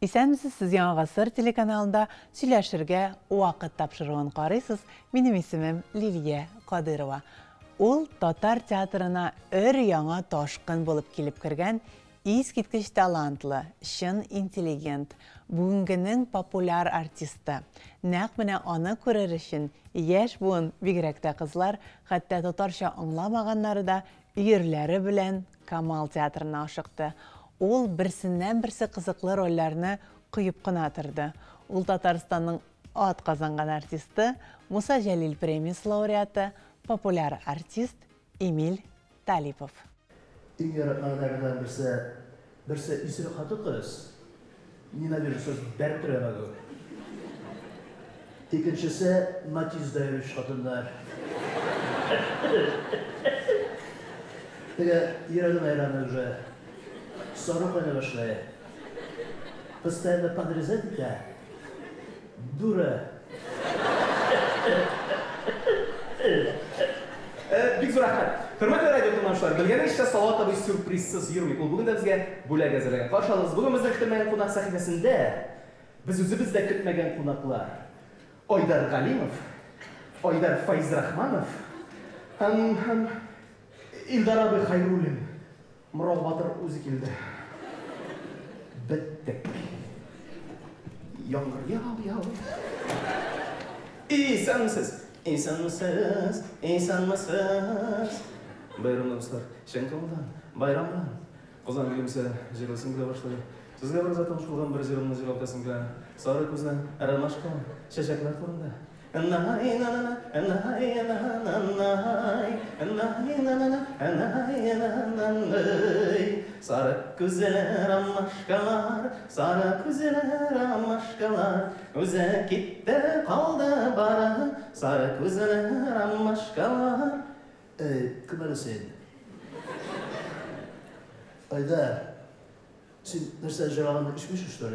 Исәнмесез, сез Яңа Гасыр телеканалында сөйләшергә вакыт тапшыруын карыйсыз. Минем исемем Лилия Кадырова. Ул татар театрына яңа ташкын булып килеп кергән искиткеч талантлы, чын интеллигент, бүгенгенең популяр артисты. Нәкъ менә аны күрер өчен яшь буын бигрәк тә кызлар, хәтта татарча аңламаганнары да өерләре белән Камал театрына ашыкты. Ул берсеннән-берсе кызыклы рольләрне куеп кына торды. Ул Татарстанның ат казанган артисты, Муса Җәлил премиясе лауреаты, популяр артист Эмиль Талипов. Иң яратмаган берсе исере хаты кыз. Нина бирсез бәреп торган. Икенчесе Матизда йөрүч хатыннар. Теге йөрәгем әйләнә уже. Сорок она вошла. Постоянно подрезать тебя. Дура. Бик зур рәхмәт. Хөрмәтле радио тыңлаучылар, белгәнегезчә Салават абый сюрпризсыз йөрми. Ул бүген дә безгә бүләк әзерләгән. Каршы алыгыз. Бүген безнең көтмәгән кунак сәхифәсендә без үзебез дә көтмәгән кунаклар. Айдар Галимов, Айдар Файзрахманов һәм Илдар абый Хайруллин. Мурат Батыр үзе килде. Беттек. Яңгыр яу. Исәнмесез. Bayramda dostlar, Şenkal'dan, bayramdan. Kozan gülümse, jelosın güle başladı. Sizge bir zaten şulgan bir jelimni jeloptasın güle. Sarı kuzdan, aramışka, şeşekler turunda. Sarı güzeler amaşkalar, Öze gitti kaldı bara, sarı güzeler amaşkalar. Kim arasın? Aydar, sen nerede jarağında içmiş işte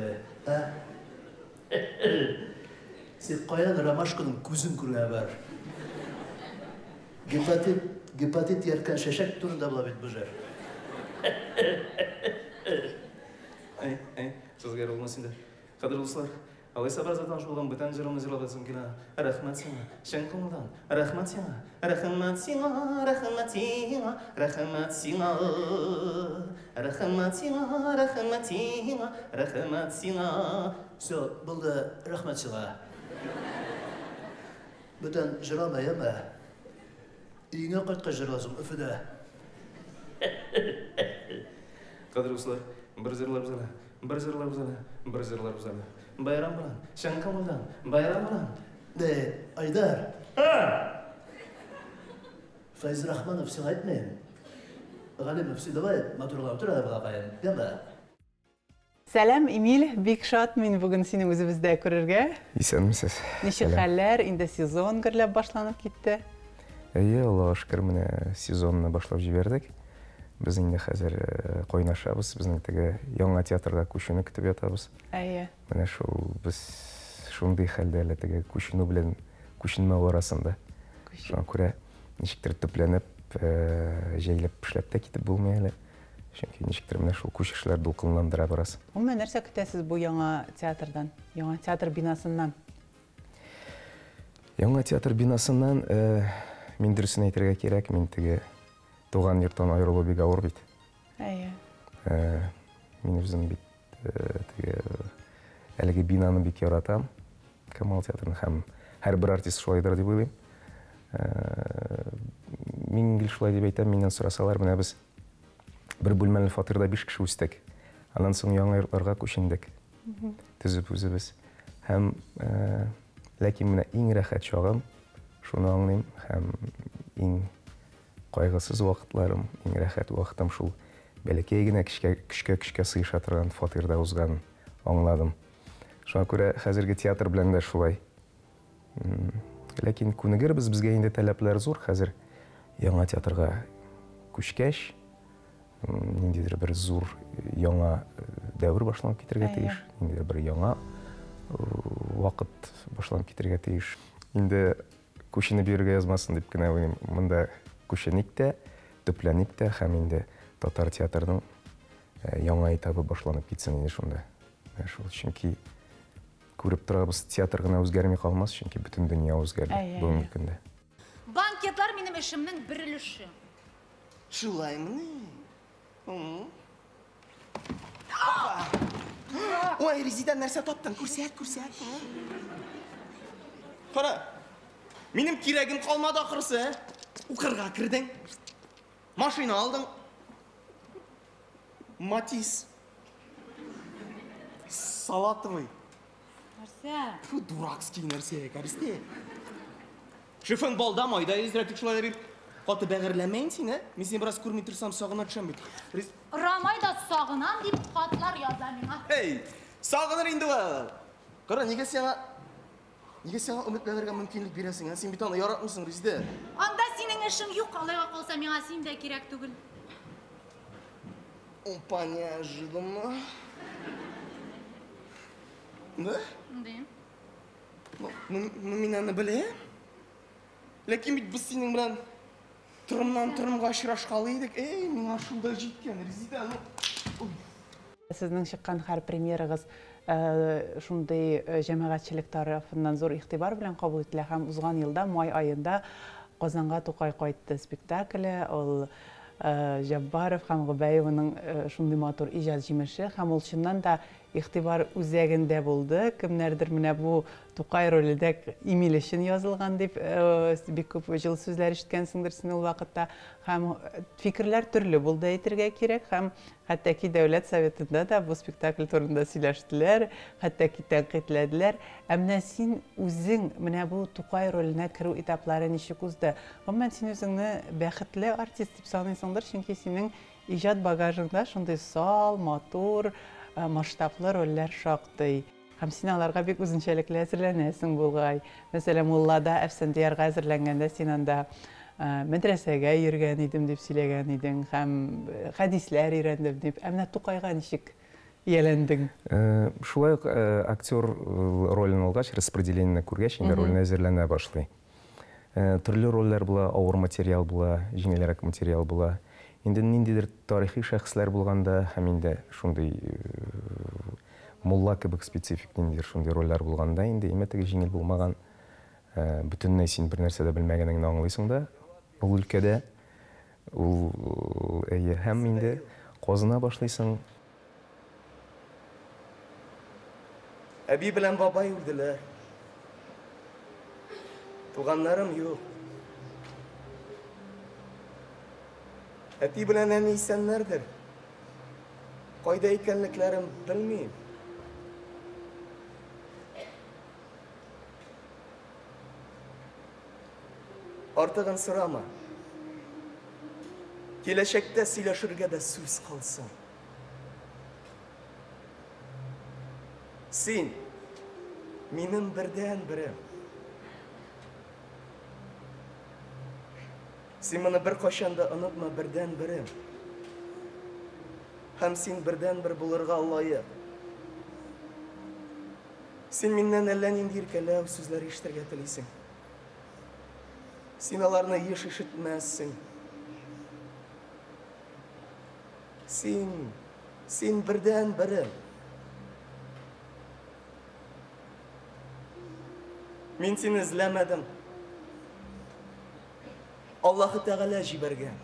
ha? Sen kayan Ramaşka'nın kuzun kuruna var. Gepatit yerken şeşek turunda bulabilir bu jar. Sizge olmasın da. Kadir dostlar, Алайса бір затан жолдан бүтән жырымны жырлабасым келе. Рахмат сиңа, Шәңкылдан. Рахмат сиңа. Все, болды, рахмат сиңа. Бүтән жырамайма. Үйіңе қайтқа жырласың, үфіде. Қадір ұсылар, бір жырлар бұзалы. Bayram bilan, Şenkal'dan, bayram bilan. Aydar. Faiz Rahmanov sen aytmayın. Galimov sen davay, maturga otura bulaqayın. Deme. Сәлам, Эмиль, бик шат мин бүген сине үзебездә күрергә. Исәнмесез. Ничек хәлләр? Инде сезон гөрләп башланып китте. Аллаһка шөкер, менә сезонны башлап җибәрдек. Без инде хәзер кайнашабыз, безнең теге яңа театрга күчүне көтеп ятабыз. Менә шул без шундый хәлдә әле теге күчүнү белән күчүнмә арасында. Шуңа күрә ничектер төпләнеп, җәйләп эшләп тә китеп булмый әле. Чөнки ничектер менә шул күчешләр дулкынландыра барасы. Гомумән нәрсә көтәсез бу яңа театрдан, яңа театр бинасыннан? Яңа театр бинасыннан мин дөресен әйтергә кирәк, мин теге туган йорттан аерылу бик авыр бит. Мин үзем бит теге әлеге бинаны бик яратам. Камал театрын һәм һәрбер артист шулайдыр дип уйлыйм. Мин шулай дип әйтәм, миннән сорасалар, менә без бер бүлмәле фатирда 5 кеше үстек. Аннан соң яңа йортларга күчендек. Төзеп үзебез. Һәм ләкин менә иң рәхәт чагым, шуны аңлыйм, һәм иң кайгысыз вакытларым, иң рәхәт вакытым шул бәләкәй генә көчкә сыйша торган фатирда узган аңладым. Шуңа күрә хәзерге театр белән дә шулай. Ләкин күнегербез, безгә инде таләпләр зур. Хәзер яңа театрга күчкәч, ниндидер бер зур яңа дәвр башланып китәргә тиеш. Ниндидер бер яңа вакыт башланып китәргә тиеш. Инде күченеп йөрергә язмасын дип кенә уйлыйм. Монда күченеп тә, төпләнеп тә, һәм инде татар театрының яңа этабы башланып китсен инде шунда. Шул чөнки күреп торабыз, театр гына үзгәрми калмас, чөнки бөтен дөнья үзгәрде бүгенге көндә. Банкетлар минем эшемнең бер өлеше. Шулаймыни? Ой, Резида, нәрсә таптың? Күрсәт. Кара, минем кирәгем калмады ахырсы. Укырга кирдең. Машина алдың. Матис. Салатовый. Нәрсә? Фу, дуракский нәрсә, кәрісте. Шефің балда майда ездрәтік шулай бир. Каты бәгірләмәйін сен, Мен сен біраз көрмей тұрсам сағына түшәм бит. Рамайда сағынам дип хатлар яза миңа. Эй, сағыныр инде ва. Кара, неге сеңа үмітләнергә мөмкинлек бирәсең? Сен бит аны яратмыйсың, Резида. Анда синең эшең юк, алайга калса миңа син дә кирәк түгел. Опа, неожиданно. Да? Дим. Ну, мин аны беләм. Ләкин бит без синең белән тырымнан-тырымга очрашкалы идек. Эй, миңа шунда җиткән, Резида. Сезнең чыккан һәр премьерагыз шундый җәмәгатьчелек тарафыннан зур игътибар белән кабул ителә һәм узган елда май аенда Казанга Тукай кайтты спектакле. Ул Җаббаров һәм Гобаевның шундый матур иҗат җимеше һәм ул чыннан да игътибар үзәгендә булды. Кемнәрдер менә бу Тукай ролендә Эмиль өчен язылган дип бик күп җылы сүзләр ишеткәнсеңдер син ул вакытта. Һәм фикерләр төрле булды әйтергә кирәк һәм хәтта дәүләт советында да бу спектакль турында сөйләштеләр, хәтта тәнкыйтьләделәр. Әмма син үзең менә бу Тукай роленә керү этаплары ничек узды? Гомумән син үзеңне бәхетле артист дип саныйсыңдыр, чөнки синең иҗат багажыңда шундый сал, матур, масштаблы рольләр шактый. Һәм син аларга бик үзенчәлекле әзерләнәсең булгай. Мәсәлән, Муллада Әфсәндиярга әзерләнгәндә син анда мәдрәсәгә йөргән идем дип сөйләгән идең һәм хәдисләр өйрәндем дип. Әмма Тукайга ничек ияләндең? Шулай ук актер ролен алгач, распределениене күргәч, инде роленә әзерләнә башлый. Төрле рольләр була, авыр материал була, җиңелрәк материал була. Инде ниндидер тарихи шәхесләр булганда һәм инде шундый мулла кебек специфик ниндидер шундый рольләр булганда инде имәтеге җиңел булмаган, бөтенләй син бер нәрсә дә белмәгәнеңне аңлыйсың да, ул өлкәдә ул һәм инде казына башлыйсың. Әби белән бабай үлделәр. Туганнарым юк. Әти белән әни исәннәрдер. Кайда икәнлекләрен белмим. Артыгын сорама. Киләчәктә сөйләшергә дә сүз калсын. Син минем бердән берем. Син моны бер кашан да онытма, бердән берем. Һәм син бердән бер булырга лаек. Син миннән әллә нинди иркәләү сүзләр ишетергә телисең. Син аларны еш ишетмәссең. Син бердән берем. Мин сине эзләмәдем. Аллаһы Тәгалә җибәргән.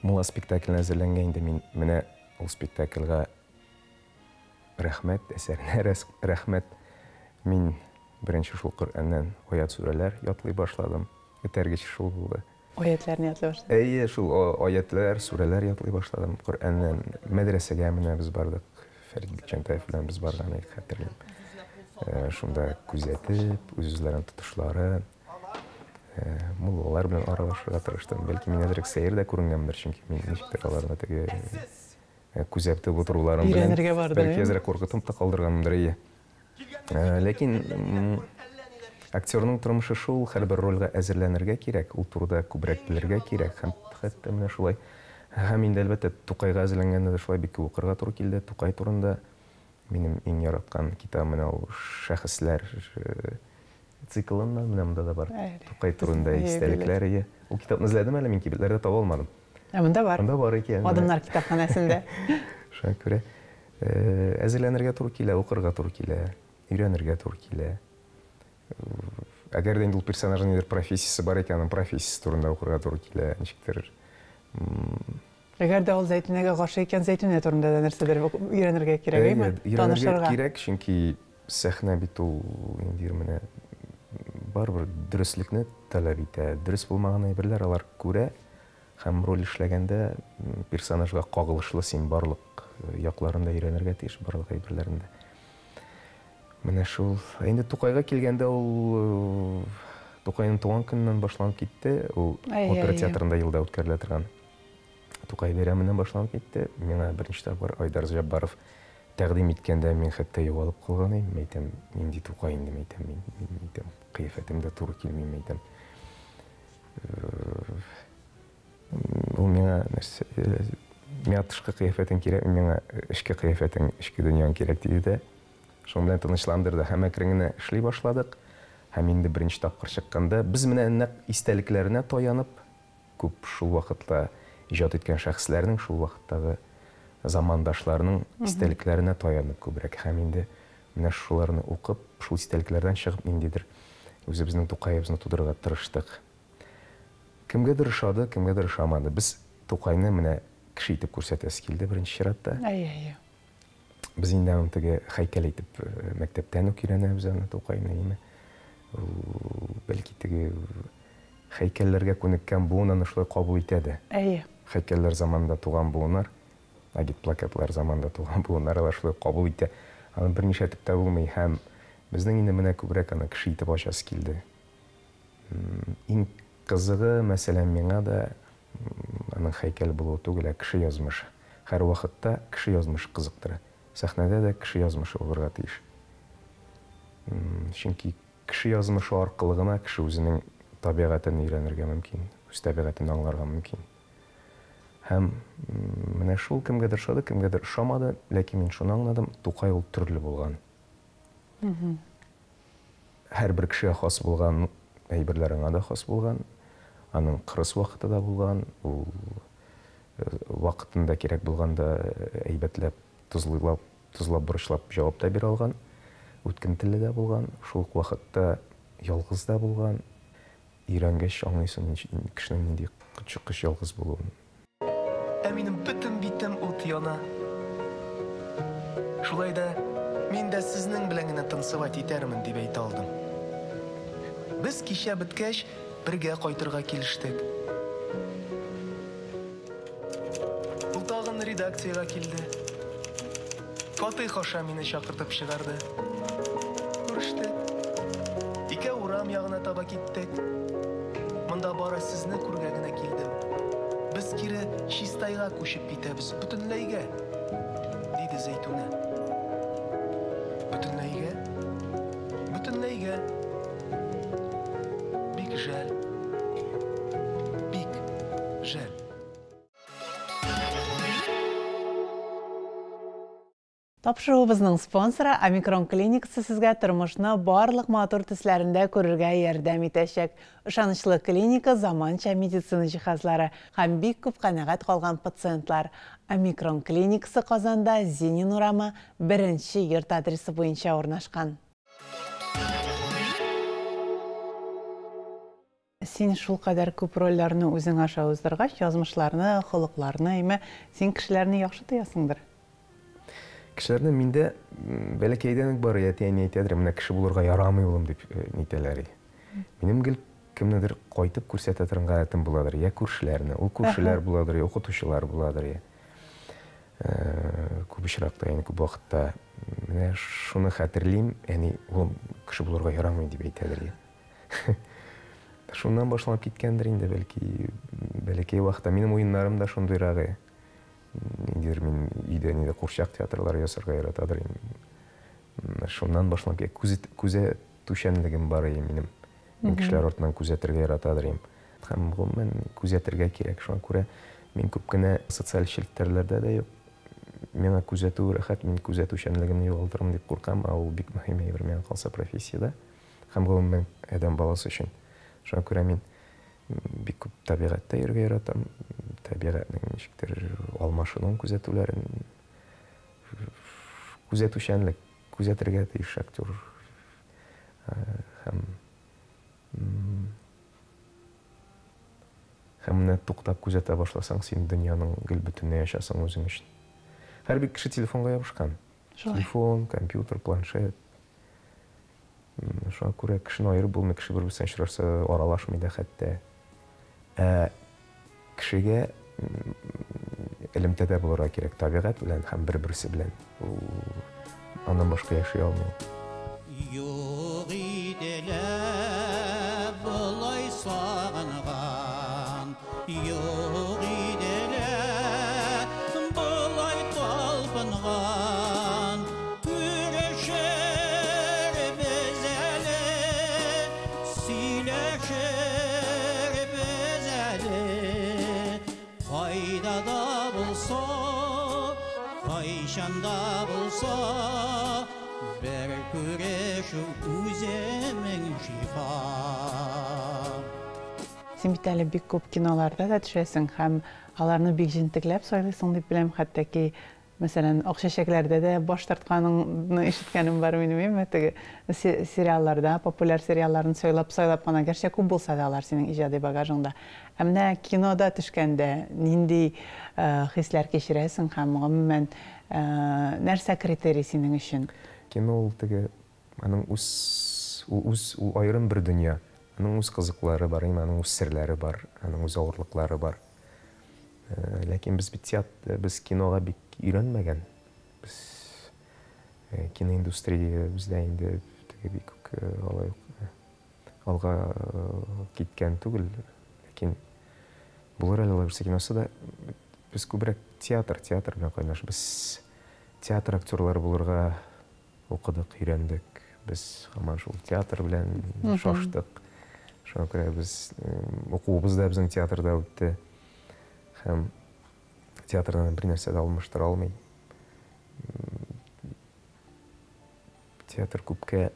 Мулла спектакльне әзерләнгән инде мин менә ул спектакльгә рәхмәт, әсәренә рәхмәт. Мин беренче шул Коръәннән аят сүрәләр ятлый башладым. Этәргеч шул булды. Аятларны ятлый башладым. Әйе, шул аятлар, сүрәләр ятлый башладым. Коръәннән мәдрәсәгә менә без бардык. Фәрит Бикчәнтәев белән без барган идек, хәтерлим. Шунда күзәтеп, үзләренең тотышларын, муллалар белән аралашырга тырыштым. Бәлки мин әзрәк сәер дә күренгәнбер, чөнки мин ничектер аларны теге күзәтеп утыруларым белән бәлки әзрәк куркытып та калдырганымдыр. Ләкин актерның тормышы шул, һәрбер рольгә әзерләнергә кирәк, ул турыда күбрәк белергә кирәк. Һәм хәтта менә шулай. Һәм инде әлбәттә Тукайга әзерләнгәндә дә шулай бик укырга туры килде. Тукай турында минем иң яраткан китабым менә ул шәхесләр циклыннан менә монда да бар. Тукай турында истәлекләр. Ул китапны эзләдем әле, мин кибетләрдә таба алмадым. Монда бар. Монда бар икән. Адамнар китапханәсендә. Шуңа күрә әзерләнергә туры килә, укырга туры килә, өйрәнергә туры килә. Әгәр дә инде ул персонажның нидер профессиясе бар икән, профессиясе турында укырга туры килә, ничектер. Әгәр дә ул Зәйтүнәгә гашык икән, Зәйтүнә турында да нәрсәдер өйрәнергә кирәкме? Өйрәнергә кирәк, чөнки сәхнә бит ул инде менә барбер дөреслекне таләп итә. Дөрес булмаган әйберләр алар күрә һәм роль эшләгәндә персонажга кагылышлы син барлык якларында өйрәнергә тиеш, барлык әйберләрендә. Менә шул. Инде Тукайга килгәндә ул Тукайның туган көненнән башланып китте. Ул опера театрында елда үткәрелә торган Тукай бәйрәменнән башланып китте. Миңа беренче тапкыр Айдар Җаббаров тәкъдим иткәндә мин хәтта югалып калган идем. Әйтәм, инде Тукай инде әйтәм, мин әйтәм, кыяфәтем дә туры килми, әйтәм. Ул миңа нәрсә, миңа тышкы кыяфәтең кирәк, миңа эчке кыяфәтең, эчке дөньяң кирәк диде. Шуның белән тынычландырды һәм әкрен генә эшли башладык. Һәм инде беренче тапкыр чыкканда без менә нәкъ истәлекләренә таянып, күп шул вакытта иҗат иткән шәхесләрнең, шул вакыттагы замандашларның истәлекләренә таянып күбрәк. Һәм инде менә шуларны укып, шул истәлекләрдән чыгып ниндидер үзебезнең Тукаебызны тудырырга тырыштык. Кемгәдер ошады, кемгәдер ошамады. Без Тукайны менә кеше итеп күрсәтәс килде беренче чиратта. Без инде аны теге һәйкәл итеп мәктәптән үк өйрәнәбез аны Тукайны. Бәлки теге һәйкәлләргә күнеккән буын аны шулай кабул итәде. Һәйкәлләр заманында туган буыннар, агит-плакатлар заманында туган буыннар алар шулай кабул итә. Аны берничә итеп тә булмый һәм безнең инде менә күбрәк аны кеше итеп ачасы килде. Иң кызыгы, мәсәлән, миңа да аның һәйкәл булуы түгел, кеше язмышы. Һәр вакытта кеше язмышы кызыктыра. Сәхнәдә дә кеше язмышы булырга тиеш. Чөнки кеше язмышы аркылы гына кеше үзенең табигатен өйрәнергә мөмкин, үз табигатен аңларга мөмкин. Һәм менә шул кемгәдер ошады, кемгәдер ошамады, ләкин мин шуны аңладым, Тукай ул төрле булган. Һәр бер кешегә хас булган әйберләр аңа да хас булган. Аның кырыс вакыты да булган, ул вакытында кирәк булганда әйбәтләп, тузлап, борычлап җавап та бирә алган. Үткен теле дә булган, шул вакытта ялгыз да булган. Өйрәнгәч аңлыйсың кешенең нинди кычкыч ялгыз булуын. Минем бөтен битем ут яна. Шулай да мин дә сезнең белән генә тынсывать итәрмен дип әйтә алдым. Без кичә беткәч бергә кайтырга килештек. Ул тагын редакциягә килде. Фатих аша мине чакыртып чыгарды. Күрештек. Ике урам ягына таба киттек. Монда бары сезне күргә генә килдем. Без кире Чистайга күчеп китәбез бөтенләйгә, диде Зәйтүнә. Бөтенләйгә? Бөтенләйгә. Бик жәл. Бик жәл. Тапшыруыбызның спонсоры Омикрон клиникасы сезгә тормышны барлык матур төсләрендә күрергә ярдәм итәчәк. Ышанычлы клиника, заманча медицина җиһазлары һәм бик күп канәгать калган пациентлар. Омикрон клиникасы Казанда Зенин урамы 1-нче йорт адресы буенча урнашкан. Син шул кадәр күп рольләрне үзең аша уздыргач, язмышларны, холыкларны, син кешеләрне яхшы тоясыңдыр. Кешеләрне миндә бәләкәйдән үк бар, әти-әни әйтәдер, менә кеше булырга ярамый улым дип әйтәләр. Минем гел кемнедер кайтып күрсәтә торган гадәтем буладыр, я күршеләрне, ул күршеләр буладыр, я укытучылар буладыр. Күп очракта, күп вакытта менә шуны хәтерлим, әни улым кеше булырга ярамый дип әйтәдер. Шуннан башланып киткәндер инде, бәлки бәләкәй вакытта минем уеннарым да шундыйрагы. Мин өйдә нидә курчак театрлар ясарга яратадыр. Шуннан башланып күзә түшәнлегем бар минем. Мин кешеләр артыннан күзәтергә яратадыр. Һәм гомумән күзәтергә кирәк. Шуңа күрә мин күп кенә социаль челтәрләрдә дә юк. Миңа күзәтү рәхәт, мин күзәтүчәнлегемне югалтырмын дип куркам, ул бик мөһим әйбер миңа калса профессиядә. Һәм гомумән адәм баласы өчен. Шуңа күрә мин бик күп табигатьтә йөрергә яратам. Табигатьнең ничектер алмашынуын күзәтүләрен, күзәтүчәнлек, күзәтергә тиеш актер һәм менә туктап күзәтә башласаң, син дөньяның гел бөтенләй яшәсәң үзең өчен. Һәр бик кеше телефонга ябышкан. Телефон, компьютер, планшет. Шуңа күрә кешене аерып булмый, кеше бер-берсен очраса аралашмый да хәтта. Кешегә элемтәдә булырга кирәк табигать белән һәм бер-берсе белән. Аннан башка яши алмый. Юк иделә булай сагынган, юк иделә булай талпынган, күрешер без әле, сөйләшер без әле, кайда булса, кайчанда булса, бер күрешу үземең шифа. Син бит әле бик күп киноларда да төшәсең һәм аларны бик җентекләп сайлыйсың дип беләм, хәтта ки, мәсәлән, Акчәчәкләрдә дә баш тартканыңны ишеткәнем бар минем, теге сериалларда, популяр сериалларны сайлап кына, гәрчә күп булса да алар синең иҗади багажыңда. Ә менә кинода төшкәндә нинди хисләр кичерәсең һәм гомумән нәрсә критерий синең өчен? Кино ул теге аның үз аерым бер дөнья. Аның үз кызыклары бар, аның үз серләре бар, аның үз авырлыклары бар. Ләкин без без кинога бик өйрәнмәгән. Без киноиндустрия бездә инде теге бик алга киткән түгел. Ләкин булыр әле берсе киносы да без күбрәк театр белән кайнаш. Без театр актерлары булырга укыдык, өйрәндек. Без һаман шул театр белән шаштык. Шуңа күрә без укуыбыз да безнең театрда үтте. Һәм театрдан бер нәрсә дә алмаштыра алмый. Театр күпкә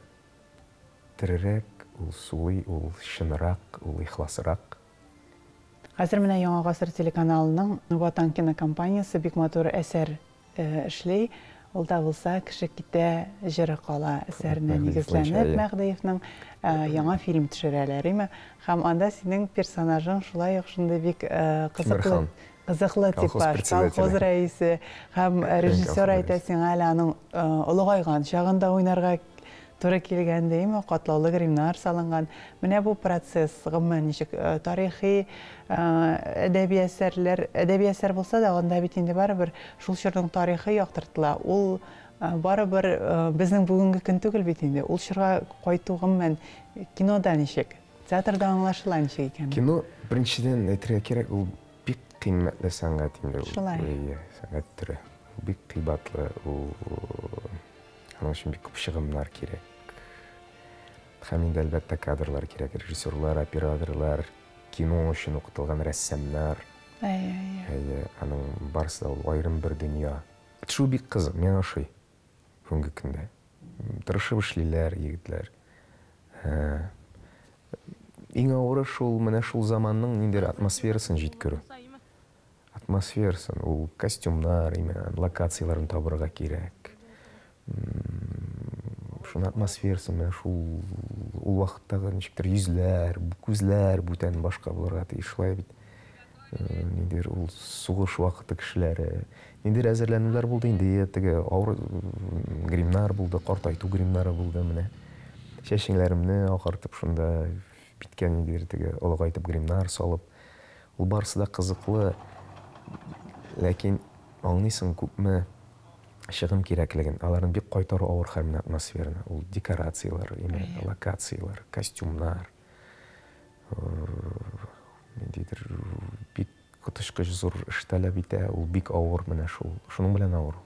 терерәк, ул сулый, ул чынрак, ул ихласрак. Хәзер менә Яңа гасыр телеканалының Ватан кинокомпаниясе бик матур әсәр эшли. Ул да булса кеше китә, җыры кала әсәренә нигезләнеп, Мәгъдиевнең яңа фильм төшерәләр, име? Һәм анда синең персонажың шулай ук шундый бик кызыклы типаж, колхоз рәисе һәм режиссер әйтә сиңа әле аның олыгайган чагында уйнарга туры килгән дейме, катлаулы гримнар салынган. Менә бу процесс гомумән ничек тарихи әдәби әсәр булса да, анда бит инде барыбер шул чорның тарихи яктыртыла. Ул барыбер безнең бүгенге көн түгел бит инде. Ул чорга кайту гомумән кинода ничек? Театрда аңлашыла ничек икән? Кино беренчедән әйтергә кирәк, ул бик кыйммәтле сәнгать инде. Сәнгать түре. Бик кыйбатлы, аның өчен бик күп чыгымнар кирәк. Һәм инде әлбәттә кадрлар кирәк, режиссерлар, операторлар, кино өчен укытылган рәссамнар. Аның барысы да аерым бер дөнья. Шул бик кызык, миңа ошый бүгенге көндә. Тырышып эшлиләр егетләр. Иң авыры шул менә шул заманның ниндидер атмосферасын җиткерү. Атмосферасын, ул костюмнар, локацияларын табырга кирәк. Шуның атмосферасын менә шул ул вакыттагы ничектер йөзләр, күзләр бүтән башка булырга тиеш. Шулай бит. Ниндидер ул сугыш вакыты кешеләре, ниндидер әзерләнүләр булды инде, теге авыр гримнар булды, картайту гримнары булды менә. Чәчеңләремне агартып шунда биткән ниндидер теге олыгайтып гримнар салып. Ул барысы да кызыклы. Ләкин аңлыйсың күпме чыгым кирәклеген. Аларның бик кайтару авыр хәлме атмосфераны. Ул декорациялар, локациялар, костюмнар. Ниндидер бик котышкыч зур эш таләп итә. Ул бик авыр менә шул. Шуның белән авыр.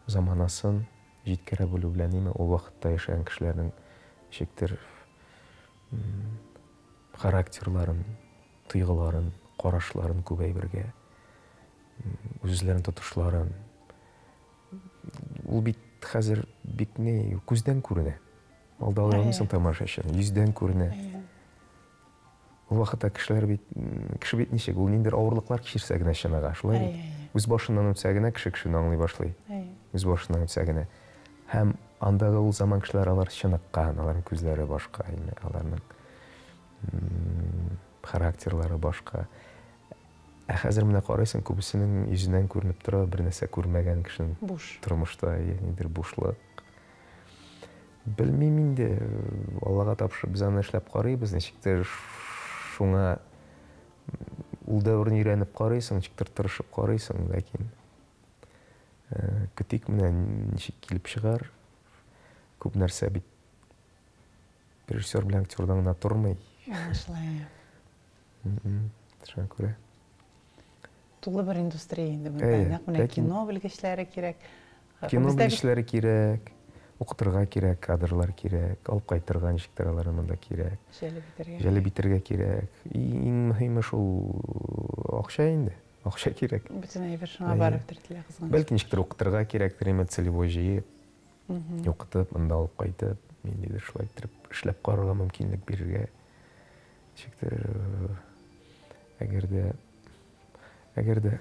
Заманасын җиткерә белү белән ул вакытта яшәгән кешеләрнең ничектер характерларын, тойгыларын, карашларын күбәйбергә, үзләрен тотышларын. Ул бит хәзер бик күздән күренә. Алда алмыйсың тамашачы, йөздән күренә. Ул вакытта кеше бит ничек, ул ниндидер авырлыклар кичерсә генә чынага, шулай бит. Үз башыннан үтсә генә кеше кешене аңлый башлый. Үз башыннан үтсә генә. Һәм андагы ул заман кешеләр алар чыныккан, аларның күзләре башка, аларның характерлары башка. Ә хәзер менә карайсың, күбесенең йөзеннән күренеп тора бер нәрсә күрмәгән кешенең тормышта нидер бушлык. Белмим инде, Аллага тапшырып без аны эшләп карыйбыз, ничектер шуңа ул дәврне өйрәнеп карыйсың, ничектер тырышып карыйсың, ләкин көтик менә ничек килеп чыгар. Күп нәрсә бит режиссер белән актердан гына тормый. Аңлашыла. Шуңа күрә. Тулы бер индустрия инде монда. Менә кино белгечләре кирәк. Кино белгечләре кирәк, укытырга кирәк, кадрлар кирәк, алып кайтырга ничектер алар монда кирәк. Җәлеп итәргә кирәк. Иң мөһиме шул акча инде. Акча кирәк. Бөтен әйбер шуңа барып тиртелә кызган. Бәлки ничектер укытырга кирәк, целевой җыеп, укытып, монда алып кайтып, ниндидер шулай итеп эшләп карарга мөмкинлек бирергә. Ничектер әгәрдә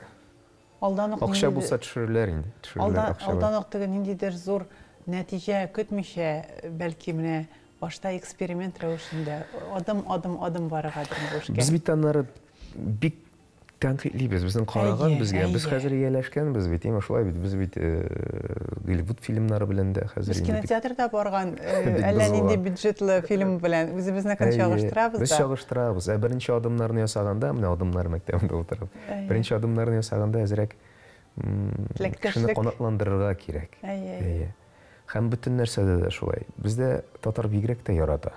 акча булса төшерерләр инде. Алдан ук теге ниндидер зур нәтиҗә көтмичә, бәлки менә башта эксперимент рәвешендә адым барырга булышкан. Без бит аннары бик тәнкыйтьлибез, безнең караган безгә. Без хәзер ияләшкәнбез бит, шулай бит. Без бит Голливуд фильмнары белән дә хәзер инде. Без кинотеатрда барган, әллә нинди бюджетлы фильм белән үзебезне чагыштырабыз да. Без чагыштырабыз. Беренче адымнарны ясаганда, менә адымнар мәктәбендә утырып. Беренче адымнарны ясаганда әзрәк кешене канатландырырга кирәк. Һәм бөтен нәрсәдә дә шулай. Бездә татар бигрәк тә ярата.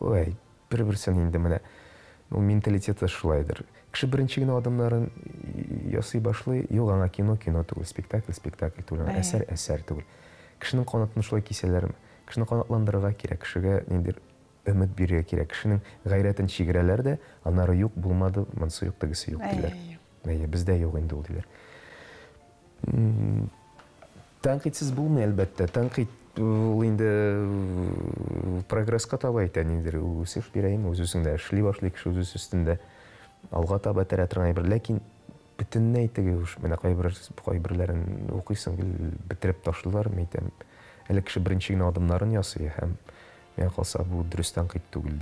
Ой, бер-берсен инде менә ул менталитеты шулайдыр. Кеше беренче генә адымнарын ясый башлый, юк аңа кино түгел, спектакль түгел, әсәр түгел. Кешенең канатын шулай кисәләрме? Кешене канатландырырга кирәк, кешегә ниндидер өмет бирергә кирәк. Кешенең гайрәтен чигерәләр дә, аннары юк булмады, монысы юк, тегесе юк диләр. Бездә юк инде ул диләр. Тәнкыйтьсез булмый әлбәттә. Тәнкыйть ул инде прогресска таба итә, ниндидер үсеш бирәйме, үзендә эшли башлый, кеше үз өстендә алга таба тәрә торган бер, ләкин бөтенләй теге менә кайберләрен укыйсың, бетереп ташлыйлар, әйтәм. Әле кеше беренче генә адымнарын ясый һәм миңа калса бу дөрес тәнкыйть түгел.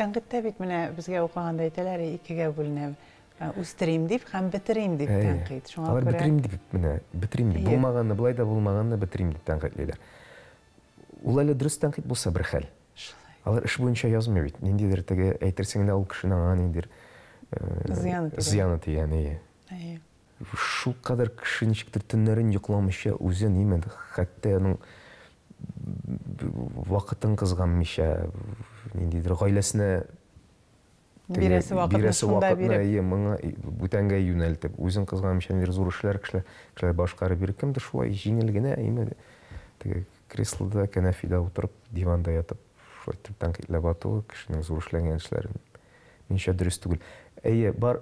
Тәнкыйтьтә бит менә безгә укыганда әйтәләр, икегә бүленә. Үстерим дип һәм бетерим дип тәнкыйть. Шуңа күрә бетерим дип менә, бетерим дип булмаганны, булай да булмаганны бетерим дип тәнкыйтьләр. Ул әле дөрес тәнкыйть булса бер хәл. Алар эш буенча язмый бит. Ниндидер теге әйтерсең дә ул кешенең аңа ниндидер зыяны тигән. Шул кадәр кеше ничектер төннәрен йокламыйча үзен именно хәтта аның вакытын кызганмыйча, ниндидер гаиләсенә бирәсе вакытны моңа бүтәнгә юнәлтеп, үзен кызганмыйча ниндидер зур эшләр кешеләр башкарып бирә. Кемдер шулай җиңел генә именно теге креслода, кәнәфидә утырып, диванда ятып, шулай итеп тәнкыйтьләп ату, кешенең зур эшләгән эшләрен минчә дөрес түгел. Бар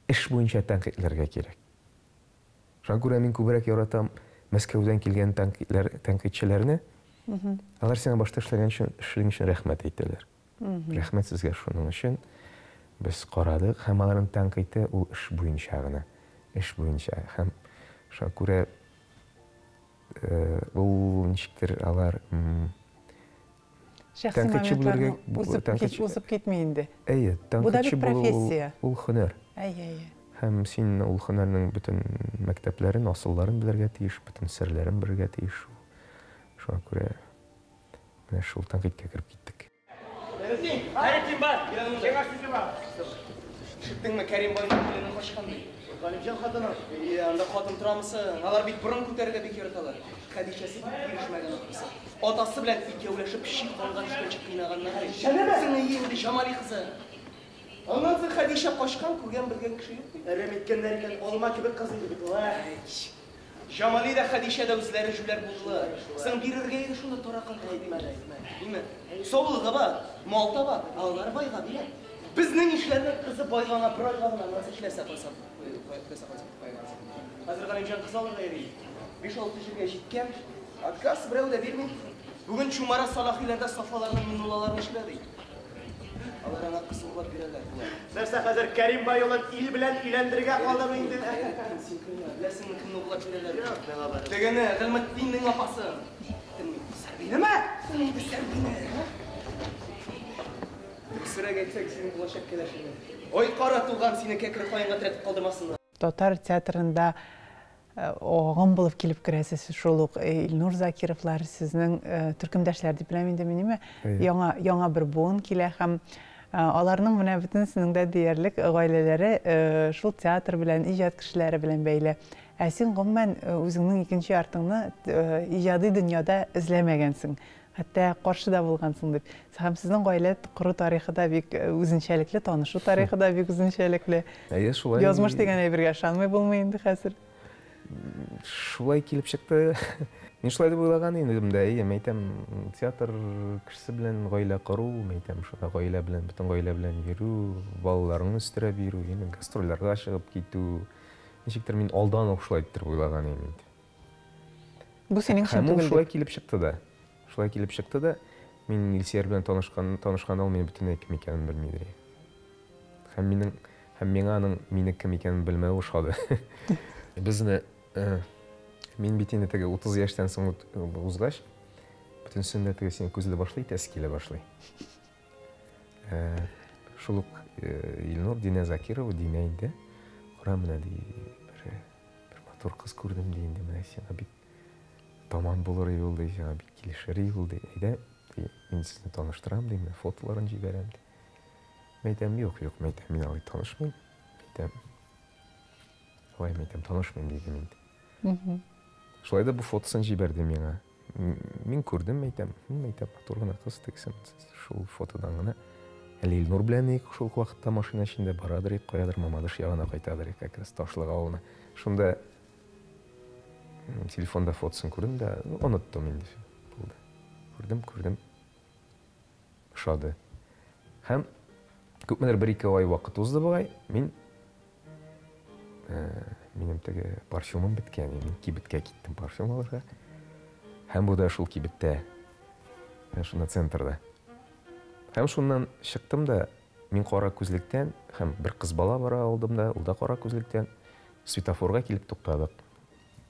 эш буенча тәнкыйтьләргә кирәк. Шуңа күрә мин күбрәк яратам Мәскәүдән килгән тәнкыйтьчеләрне. Алар сиңа башта эшләгән өчен рәхмәт әйтәләр. Рәхмәт сезгә шуның өчен. Без карадык, һәм аларның тәнкыйте ул эш буенча гына. Эш буенча. Һәм шуңа күрә ул ничектер алар тәнкыйтьче булырга узып китми инде. Тәнкыйтьче булу ул һөнәр. Һәм син ул һөнәрнең бөтен мәктәпләрен, асылларын белергә тиеш, бөтен серләрен белергә тиеш. Шуңа күрә менә шул тәнкыйтькә кирип киттек. Ким бар? Кеңәш сүзе бар. Шиттеңме Кәрим байның белән кашканды? Галимҗан хатыны. Анда хатын торамысың? Алар бит борын күтәрергә бик яраталар. Хәдичәсе ирешмәгән акысы. Атасы белән икәүләшеп шик калган эшкә кыйнаганнар. Шәнәбәсең инде Җамали кызы. Аннан соң Хәдичә кашкан, күргән белгән кеше юк. Әрәм иткәннәр икән, алма кебек кыз инде бит ул. Җамали да Хәдичә дә үзләре жүләр булдылар. Соң бирергә иде шунда таракан әйтмәләр. Димме? Саулыгы бар, малта бар, алар байга бирә. Безнең эшләрне кызы байгана бер айга гына нәрсә эшләсә кайсам. Хәзер Галимҗан кыз алырга йөри. 5-6 җиргә җиткән. Отказ берәү дә бирми. Бүген Чумара Салахиләрдә Сафаларның минулаларын эшләде. Алар аңа кысылып бирәләр. Нәрсә хәзер Кәрим бай улын ил белән өйләндерергә калдымы инде? Син кемне беләсеңме кемне углап бирәләр? Юк, миңа бар. Тегене Гыйлметдиннең апасы. Сәрбинеме? Сәрбине. Сирәк әйтсәк, синең булачак кәләшеңне. Ой, кара туган, сине кәкре каенга тәртип калдырмасыннар. Татар театрында оғын болып келіп кересіз шул ук Илнур Закировлар сезнең төркемдәшләр дип беләм инде минеме? Яңа бер буын килә һәм аларның менә бөтенсенең дә диярлек гаиләләре шул театр белән, иҗат кешеләре белән бәйле. Ә син гомумән үзеңнең икенче артыңны иҗади дөньяда эзләмәгәнсең. Хәтта каршы да булгансың дип. Һәм сезнең гаилә кору тарихы да бик үзенчәлекле, танышу тарихы да бик үзенчәлекле. Язмыш дигән әйбергә ышанмый булмый инде хәзер. Шулай килеп чыкты. Мин шулай дип уйлаган идем дә, әйтәм, театр кешесе белән гаилә кору, әйтәм, шуңа гаилә белән, бөтен гаилә белән йөрү, балаларны үстерә бирү, гастрольләргә чыгып китү. Ничектер мин алдан ук шулай дип уйлаган идем. Бу синең өчен түгел. Шулай килеп чыкты да. Шулай килеп чыкты да, мин Илсияр белән танышканда ул мине бөтенләй кем икәнен белмидер. Һәм миңа аның мине кем икәнен белмәү ошады. Безне мин бит инде теге 30 яшьтән соң узгач, бөтенсен дә теге син күзле башлый, тәскиле башлый. Шул ук Илнур Динә Закирова Динә инде. Кара менә ди бер матур кыз күрдем ди инде, менә сиңа бик таман булыр ул ди, сиңа бик килешер ул ди. Әйдә, мин сезне таныштырам ди, мен фотоларын җибәрәм ди. Мәйтәм, юк, мәйтәм, мин алай танышмыйм. Мәйтәм, танышмыйм дидем инде. Шулай да бу фотосын җибәрде миңа. Мин күрдем, мәйтәм, матур гына кыз тегесен. Шул фотодан гына әле Илнур белән шул вакытта машина эчендә барадыр, каядыр Мамадыш ягына кайтадыр, как раз Ташлык авылына. Шунда телефонда фотосын күрдем дә, оныттым инде. Күрдем. Ошады. Һәм күпмедер 1-2 ай вакыт узды бугай, минем теге парфюмым биткән, мин кибеткә киттем парфюм алырга. Һәм бу да шул кибеттә, шуның центрда. Һәм шуннан чыктым да, мин кара күзлектән, һәм бер кыз бала бара алдым да, ул да кара күзлектән светофорга килеп туктадык.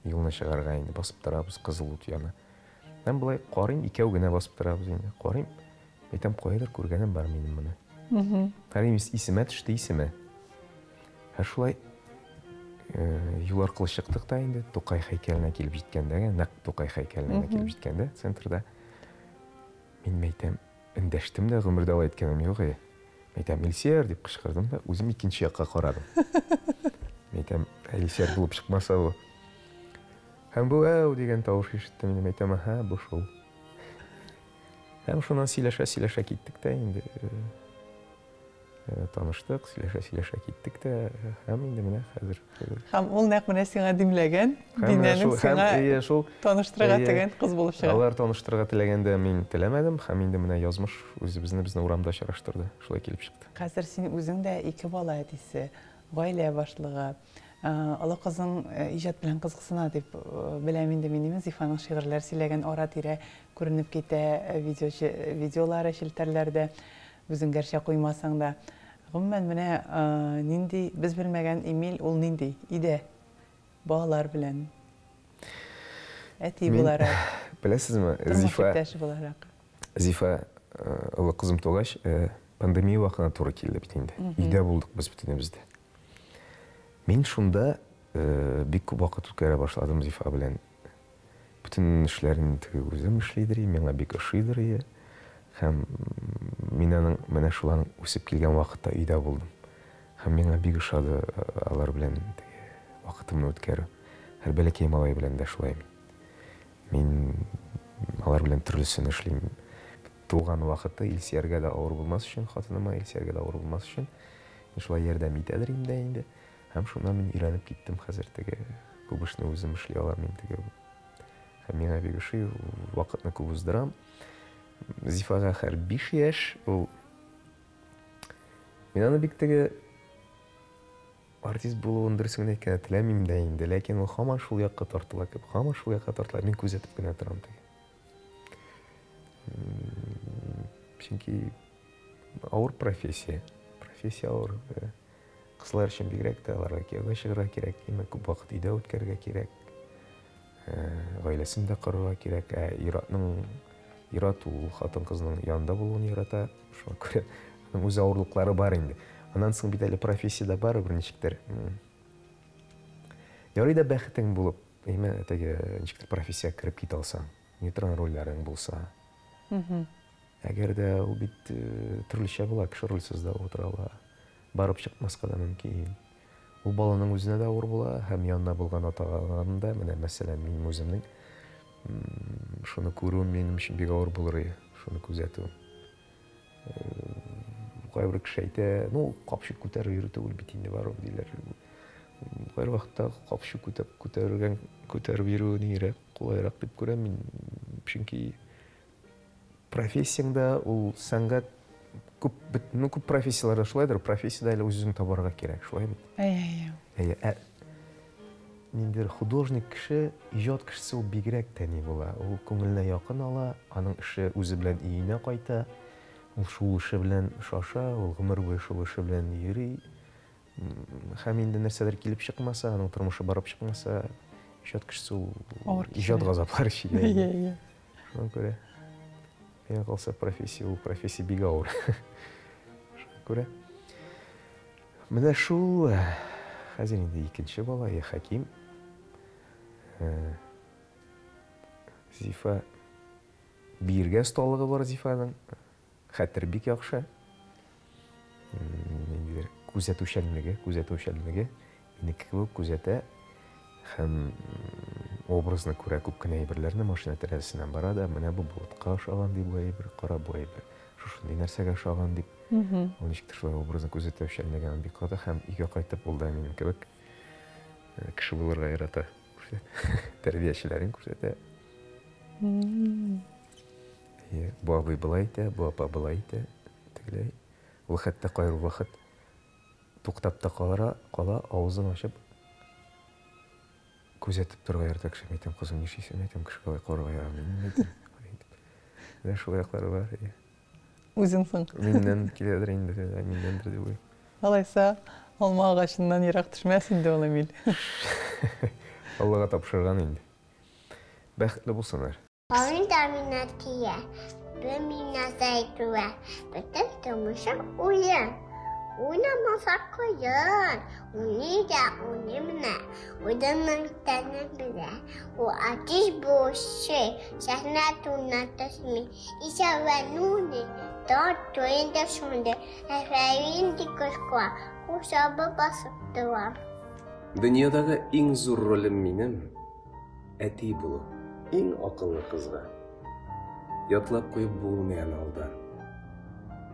Юлны чыгарга инде басып торабыз, кызыл ут яна. Һәм булай карыйм, икәү генә басып торабыз инде. Карыйм, әйтәм, кайдыр күргәнем бар минем моны. Карыйм, исемә төште, исеме. Һәм шулай юл аркылы чыктык та инде, Тукай һәйкәленә килеп җиткәндә, нәкъ Тукай һәйкәленә килеп җиткәндә, центрда мин әйтәм, эндәштем дә гомердә алай әйткәнем юк. Әйтәм, Илсияр дип кычкырдым да, үзем икенче якка карадым. Әйтәм, Илсияр булып чыкмаса бу. Һәм бу дигән тавыш ишеттем, мин әйтәм, бу шул. Һәм шуннан сөйләшә киттек тә инде. Таныштык, сөйләшә киттек тә, һәм инде менә хәзер. Һәм ул нәкъ менә сиңа димләгән, Динәнең сиңа таныштырырга теләгән кыз булып чыга. Алар таныштырырга теләгәндә мин теләмәдем, һәм инде менә язмыш үзебезне урамда очраштырды. Шулай килеп чыкты. Хәзер син үзең дә 2 бала әтисе, гаилә башлыгы. Олы кызың иҗат белән кызыксына дип беләм инде минем, Зифаның шигырьләр сөйләгән ара-тирә күренеп китә видеолары челтәрләрдә. Үзең гәрчә куймасаң да. Гомумән менә нинди без белмәгән Эмиль ул нинди иде балалар белән әти буларак. Беләсезме, Зифа олы кызым тугач, пандемия вакытына туры килде бит инде. Өйдә булдык без бөтенебез дә. Мин шунда бик күп вакыт үткәрә башладым Зифа белән. Бүтән эшләрне үзем эшлидер, миңа бик ошыйдыр. Һәм мин аның менә шулан үсеп килгән вакытта өйдә булдым. Һәм миңа бик ошады алар белән вакытымны үткәрү. Һәр бәләкәй малай белән дә шулай. Мин алар белән төрлесен эшлим. Туган вакытта Илсияргә дә авыр булмас өчен, хатыныма Илсияргә дә авыр булмас өчен шулай ярдәм итәдер инде. Һәм шуннан мин өйрәнеп киттем хәзер теге күп эшне үзем эшли алам мин теге. Һәм миңа бик ошый, вакытны күп уздырам. Зифага һәр 5 яшь, ул мин аны бик теге артист булуын дөресен әйткәндә теләмим дә инде, ләкин ул һаман шул якка тартыла, мин күзәтеп кенә торам теге. Чөнки ауыр профессия. Профессия ауыр. Кызлар өчен бигрәк тә аларга кияүгә чыгарга кирәк, күп вакыт өйдә үткәрергә кирәк. Гаиләсен дә корырга кирәк. Ират ул хатын-кызның янында булуын ярата. Шуңа күрә аның үз авырлыклары бар инде. Аннан соң бит әле профессиядә бар берничектер. Ярый да бәхетең булып, теге ничектер профессиягә кереп китә алсаң, нейтрон рольләрең булса. Әгәр дә ул бит төрлечә була, кеше рольсез дә утыра ала. Барып чыкмаска да мөмкин. Ул баланың үзенә дә авыр була, һәм янында булган атага да, менә мәсәлән, мин үземнең шуны күрүем минем өчен бик авыр булыр, шуны күзәтү. Кайбер кеше әйтә, капчык күтәреп йөрү түгел бит инде бар диләр. Бер вакытта капчык күтәреп йөрү нирәк, кулайрак дип күрәм мин. Чөнки профессияңда ул сәнгать күп профессияларда шулайдыр, профессияда әле үзең табарга кирәк, шулай бит? Ниндидер художник кеше, иҗат кешесе ул бигрәк тәни була. Ул күңеленә якын ала, аның эше үзе белән өенә кайта. Ул шул эше белән шаша, ул гомер буе шул эше белән йөри. Һәм инде нәрсәдер килеп чыкмаса, аның тормышы барып чыкмаса, иҗат кешесе ул иҗат газаплары чигә. Шуңа күрә миңа калса профессия бик авыр. Шуңа күрә менә шул хәзер инде икенче бала, Хаким. Зифа биргә осталыгы бар Зифаның. Хәтер бик яхшы. Күзәтүчәнлеге, инеке кебек күзәтә һәм образны күрә күп кенә әйберләрне машина тәрәзәсеннән бара да, менә бу болытка ошаган дип әйбер, кара бу әйбер. Шушындый нәрсәгә ошаган дип. Ул ничектер шулай образны күзәтүчәнлеген бик каты һәм өйгә кайтып булды минем кебек кеше булырга ярата. Тәрбиячеләрен күрсәтә. Бу абый былай итә, бу апа былай итә, тегеләй. Ул хәтта кайбер вакыт туктап та кала, авызын ачып күзәтеп торырга ярата кеше. Әйтәм, кызым, нишисең? Әйтәм, кешегә карарга ярамый. Менә шул яклары бар. Үзең соң. Миннән киләдер инде, миннәндер дип уйлыйм. Алайса, алма агачыннан ерак төшмәс инде ул Эмиль. Аллага тапшырган инде. Бәхетле булсыннар. Oyun dominatiye, dominataytuva, bütün tümüşüm oyun. Oynamasak koyun, oynamına, oynamak bile. O ateş boşu, sahne tunatasmi, işe ve nuni, dört oyunda şimdi, efendim dikuşkua, kuşabı basıp duvar. Dünyadagi eng zo'r rolim menim әти булу. Иң акыллы кызга. Ятлап куеп булмаган алдан.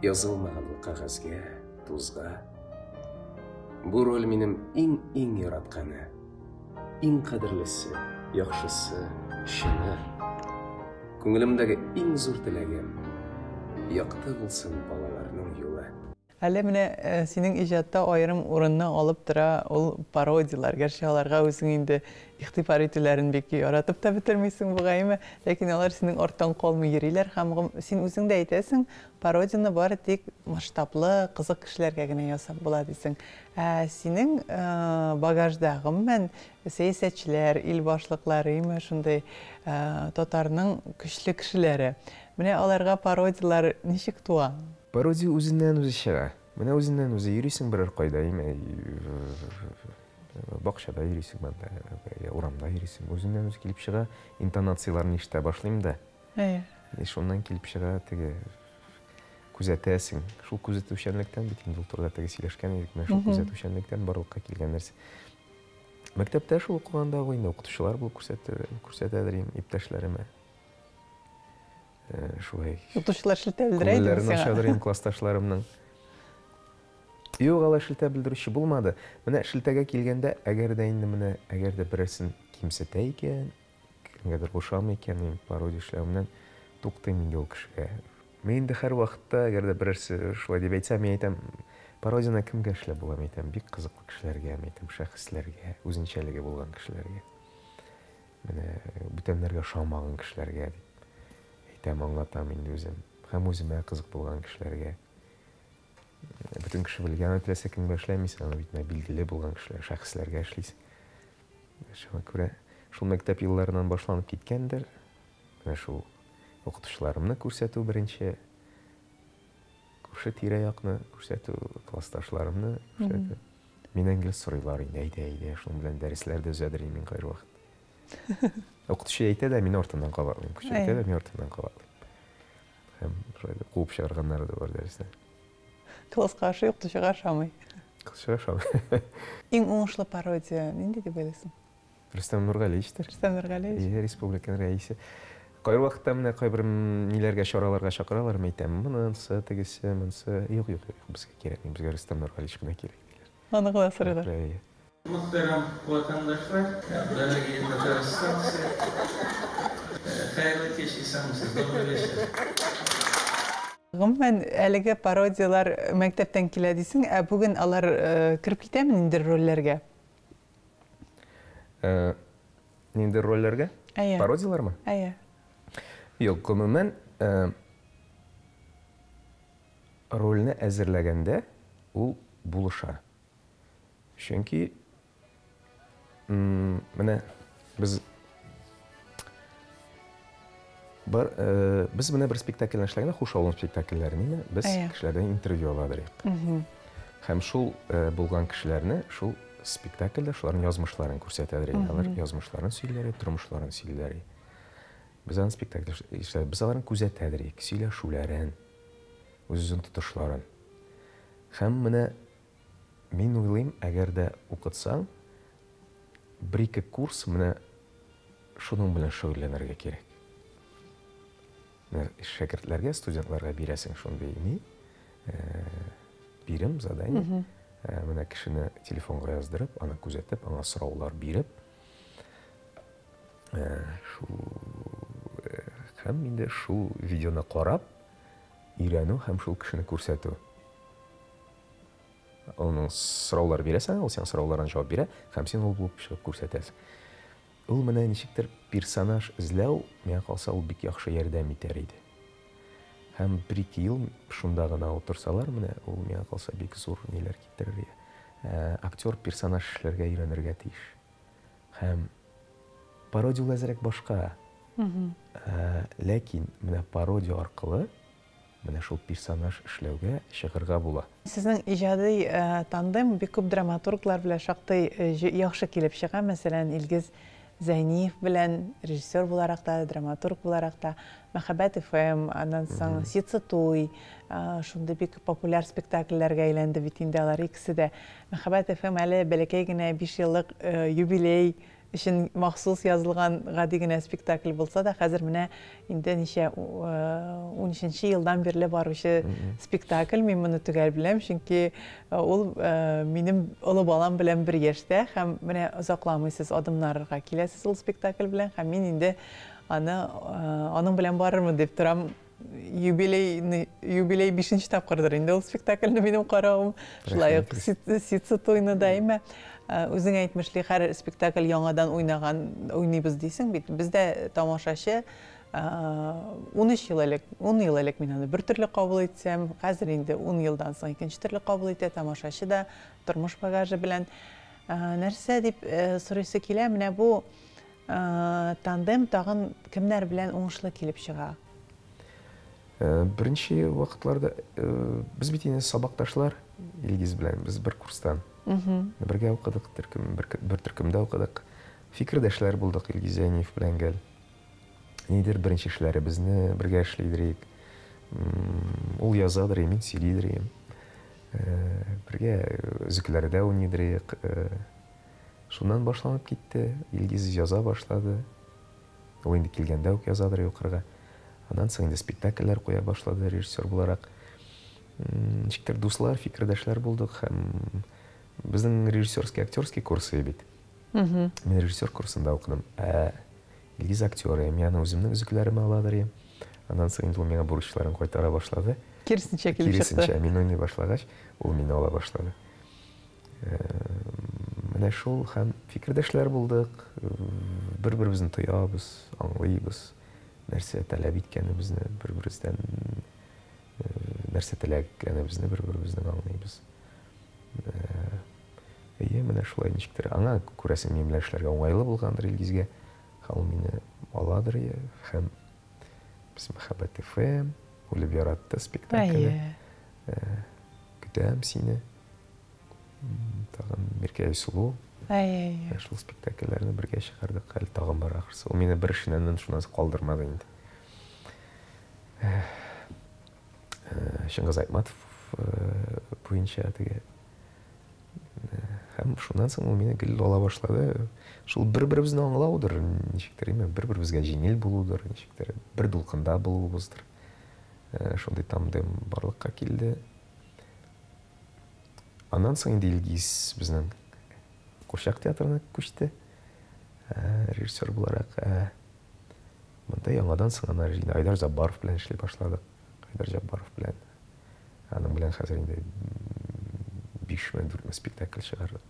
Язылмаган кагазга, тузга. Бу роль минем иң яратканы. Иң кадерлесе, яхшысы, шуны. Күңелемдәге иң зур теләгем якты булсын балаларның юлы. Әле менә синең иҗатта аерым урынны алып тора ул пародиялар. Гәрчә аларга үзең инде игътибар итүләрен бик яратып та бетермисең бугаймы, ләкин алар синең арттан калмый йөриләр һәм син үзең дә әйтәсең, пародияны бары тик масштаблы, кызык кешеләргә генә ясап була дисең. Синең багажда гомумән сәясәтчеләр, ил башлыклары, шундай татарның көчле кешеләре. Менә аларга пародиялар ничек туа? Пародия үзеннән үзе чыга. Менә үзеннән үзе йөрисең берәр кайда, бакчада йөрисең, урамда йөрисең, үзеннән үзе килеп чыга, интонацияларын ишетә башлыйм да. Шуннан килеп чыга, теге күзәтәсең. Шул күзәтүчәнлектән бит инде ул турыда теге сөйләшкән идек, менә шул күзәтүчәнлектән барлыкка килгән нәрсә. Мәктәптә шул укыганда инде укытучылар булып күрсәтәдер иптәшләремә. Шулай. Укытучылар шелтә белдерә иде сиңа. Шуларның классташларымның. Юк, алар шелтә белдерүче булмады. Менә шелтәгә килгәндә, әгәр дә инде менә, әгәр дә берәрсен кимсетә икән, кемгәдер кушамый икән, мин пародия эшләүемнән туктыйм инде ул кешегә. Мин дә һәр вакытта, әгәр дә берәрсе шулай дип әйтсә, мин әйтәм, пародияны кемгә эшләп була, мин әйтәм, бик кызыклы кешеләргә, мин әйтәм, шәхесләргә, үзенчәлеге булган кешеләргә. Менә бүтәннәргә ошамаган кешеләргә. Әйтәм, аңлатам инде үзем. Һәм үземә кызык булган кешеләргә. Бүтін кіші білген өтілесе кімге эшләмисең, аны бит билгеле булган кешеләр, шәхесләргә эшлисең. Шуңа күрә шул мәктәп елларынан башланып киткәндер. Менә шул укытучыларымны күрсәтү беренче, күрше тирә-якны күрсәтү, классташларымны күрсәтү. Миннән гел сорыйлар инде, әйдә, шуның белән дәресләрдә үзәдер мин кайр вакыт. Укытучы әйтә дә мин артыннан кабатлыйм, күрше әйтә дә мин артыннан кабатлыйм. Һәм шулай куып чыгарганнар да бар дәресләр. Классқа ашый, укытучыга ашамый. Укытучыга ашамый. Иң уңышлы пародия нинди дип уйлыйсың? Рөстәм Нургалиевтер. Рөстәм Нургалиев. Республиканың рәисе. Кайр вакытта менә кайбер ниләргә чараларга чакыралар, мен әйтәм, монысы, тегесе, монысы. Юк, безгә кирәкми, безгә Рөстәм Нургалиев кенә кирәк. Аны гына сорыйлар. Muhterem vatandaşlar, dörde radyostansı, hayırlı geçirseniz, doğru geçir. Гомумән, әлеге пародиялар мәктәптән килә дисең, бүген алар кирип китәме инде рольләргә? Инде рольләргә? Пародиялармы? Әйе. Юк, гомумән, рольне әзерләгәндә ул булыша. Чөнки менә без менә бер спектакльне эшләгәндә, Хуш авылын спектакльләрен без кешеләрдән интервью аладык. Һәм шул булган кешеләрне шул спектакльдә шуларның язмышларын күрсәтәдер. Алар язмышларын сөйләр, тормышларын сөйләр. Без аны спектакль эшләп, без аларны күзәтәдер, сөйләшүләрен, үзен тотышларын. Һәм менә мин уйлыйм, әгәр дә укытсаң, бер-ике курс менә шуның белән шөгыльләнергә кирәк. Шәкертләргә, студентларга бирәсең шундый бирем, задание. Менә кешене телефонга яздырып, аны күзәтеп, аңа сораулар биреп, һәм инде шул видеоны карап, өйрәнү һәм шул кешене күрсәтү. Оның сораулар бирәсең, ул сиңа сорауларына җавап бирә, һәм син ул булып чыгып күрсәтәсең. Ул менә ничектер персонаж эзләү, миңа калса ул бик яхшы ярдәм итәр иде. Һәм 1-2 ел шунда гына утырсалар, менә ул миңа калса бик зур ниләр китерер. Актер персонаж эшләргә өйрәнергә тиеш. Һәм пародия әзрәк башка. Ләкин менә пародия аркылы менә шул персонаж эшләүгә чыгарга була. Сезнең иҗади тандем бик күп драматурглар белән шактый яхшы килеп чыга. Мәсәлән, Илгиз Зәйниев белән режиссер буларак та, драматург буларак та, Мәхәббәт ФМ, аннан соң Сицитуй, шундый бик популяр спектакльләргә әйләнде бит инде алар икесе дә. Мәхәббәт ФМ әле бәләкәй генә 5 еллык юбилей өчен махсус язылган гади генә спектакль булса да, хәзер менә инде ничә 13нче елдан бирле баручы спектакль. Мин моны төгәл беләм, чөнки ул минем олы балам белән бер яшьтә, һәм менә озакламыйсыз адымнарга киләсез ул спектакль белән, һәм мин инде аның белән барырмын дип торам. Юбилей 5нче тапкырдыр инде ул спектакльне минем каравым. Шулай ук Сицитуйны да әйме. Үзең әйтмешли, һәр спектакль яңадан уйныйбыз дисең бит. Бездә тамашачы 10 ел элек мин аны бер төрле кабул итсәм, хәзер инде 10 елдан соң икенче төрле кабул итә. Тамашачы да тормыш багажы белән нәрсә дип сорыйсы килә. Менә бу тандем тагын кемнәр белән уңышлы килеп чыга? Беренче вакытларда без бит инде сабакташлар, Илгиз белән без бер курстан. Бергә укыдык, бер төркемдә укыдык. Фикердәшләр булдык Илгиз Зәйниев белән гел. Нидер беренче эшләребезне бергә эшлидек. Ул язадыр, мин сөйлидер. Бергә үзекләрдә уйнадык. Шуннан башланып китте. Илгиз яза башлады. Ул инде килгәндә үк язадыр юкырга. Аннан соң инде спектакльләр куя башлады режиссер буларак. Ничектер дуслар, фикердәшләр булдык һәм безнең режиссерский, актерский курсы бит. Мин режиссер курсында укыдым. Илгиз актер, мин үземнең үзекләремә аладыр. Аннан соң инде ул миңа бурычларын кайтара башлады. Киресенчә килеп чыкты. Киресенчә мин уйный башлагач, ул мине ала башлады. Менә шул һәм фикердәшләр булдык. Бер-беребезне тоябыз, аңлыйбыз. Нәрсә таләп иткәнебезне бер-беребездән нәрсә теләгәнебезне бер-беребезнең аңлыйбыз. Менә шулай ничектер. Аңа күрәсең мин белән эшләргә уңайлы булгандыр Илгизгә. Ул мине аладыр һәм без Мәхәббәт ФМ, үлеп яратты спектакле. Көтәм сине. Тагын Миркәй Сулу. Шул спектакльләрне бергә чыгардык. Әле тагын бар ахырсы. Ул мине бер эшеннән шуннан калдырмады инде. Шыңгыз Айтматов буенча теге. Һәм шуннан соң ул мине гел ала башлады. Шул бер-беребезне аңлаудыр, ничектер, бер-беребезгә җиңел булудыр, ничектер, бер дулкында булуыбыздыр. Шундый тандем барлыкка килде. Аннан соң инде Илгиз безнең Курчак театрына күчте. Режиссер буларак. Монда яңадан соң Айдар Жаббаров белән эшли башладык. Айдар Жаббаров белән. Аның белән хәзер инде 5-4 спектакль чыгардык.